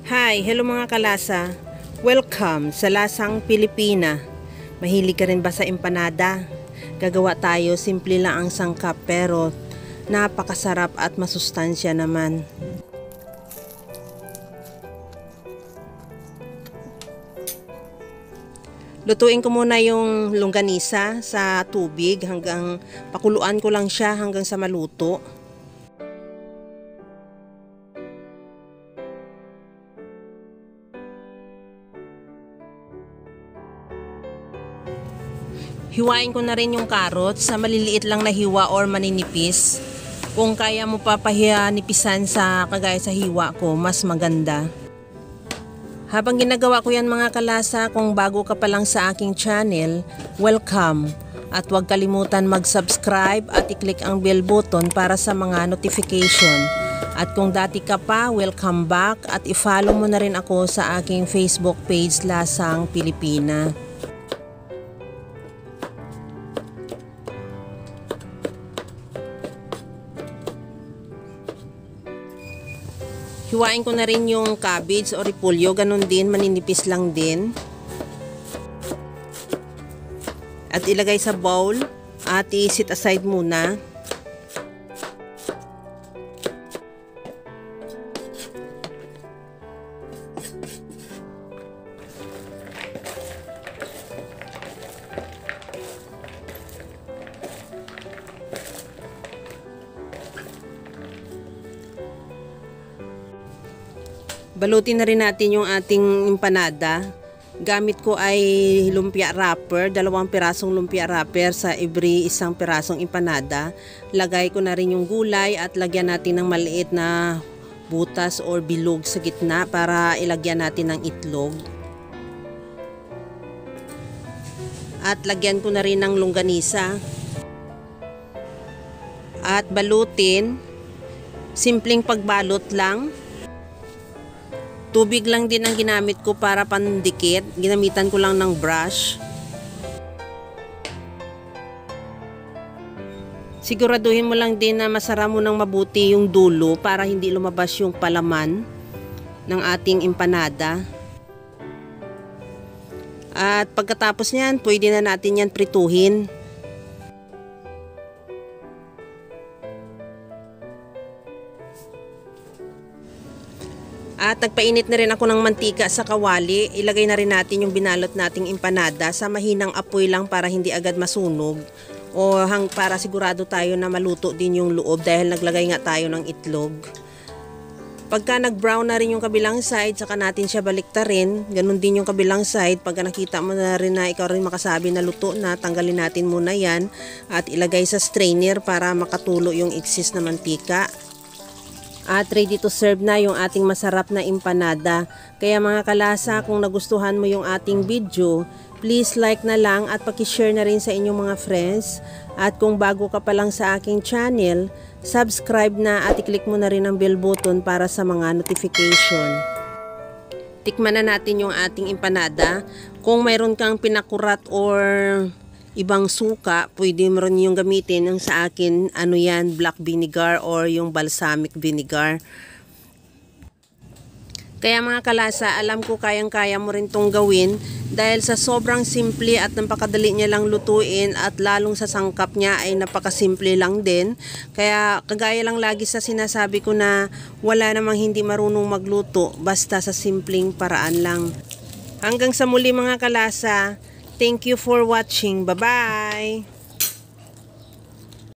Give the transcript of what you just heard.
Hi, hello mga kalasa. Welcome sa Lasang Pilipina. Mahilig ka rin ba sa empanada? Gagawa tayo, simple lang ang sangkap pero napakasarap at masustansya naman. Lutuin ko muna yung longganisa sa tubig hanggang pakuluan ko lang siya hanggang sa maluto. Hiwain ko na rin yung carrots sa maliliit lang na hiwa or maninipis. Kung kaya mo papahinipisan sa kagaya sa hiwa ko, mas maganda. Habang ginagawa ko yan mga kalasa, kung bago ka pa lang sa aking channel, welcome. At huwag kalimutan mag-subscribe at i-click ang bell button para sa mga notification. At kung dati ka pa, welcome back at i-follow mo na rin ako sa aking Facebook page Lasang Pilipina. Hiwain ko na rin yung cabbage o repolyo, ganun din, maninipis lang din. At ilagay sa bowl at i-set aside muna. Balutin na rin natin yung ating empanada. Gamit ko ay lumpia wrapper, 2 pirasong lumpia wrapper sa every 1 pirasong empanada. Lagay ko na rin yung gulay at lagyan natin ng maliit na butas or bilog sa gitna para ilagyan natin ng itlog. At lagyan ko na rin ng longganisa. At balutin, simpleng pagbalot lang. Tubig lang din ang ginamit ko para pandikit. Ginamitan ko lang ng brush. Siguraduhin mo lang din na masara mo ng mabuti yung dulo para hindi lumabas yung palaman ng ating empanada. At pagkatapos niyan, pwede na natin yan prituhin. At nagpainit na rin ako ng mantika sa kawali. Ilagay na rin natin yung binalot nating empanada sa mahinang apoy lang para hindi agad masunog. O para sigurado tayo na maluto din yung loob dahil naglagay nga tayo ng itlog. Pagka nag-brown na rin yung kabilang side, saka natin siya baliktarin. Ganun din yung kabilang side. Pagka nakita mo na rin na ikaw rin makasabi na luto na, tanggalin natin muna yan. At ilagay sa strainer para makatulo yung excess na mantika. At ready to serve na yung ating masarap na empanada. Kaya mga kalasa, kung nagustuhan mo yung ating video, please like na lang at pakishare na rin sa inyong mga friends. At kung bago ka pa lang sa aking channel, subscribe na at i-click mo na rin ang bell button para sa mga notification. Tikman na natin yung ating empanada. Kung mayroon kang pinakurat or ibang suka, pwede mo rin yung gamitin. Yung sa akin, black vinegar or yung balsamic vinegar. Kaya mga kalasa, alam ko kayang-kaya mo rin tong gawin dahil sa sobrang simple at napakadali niya lang lutuin at lalong sa sangkap niya ay napakasimple lang din. Kaya kagaya lang lagi sa sinasabi ko na wala namang hindi marunong magluto basta sa simpleng paraan lang. Hanggang sa muli mga kalasa. Thank you for watching. Bye-bye!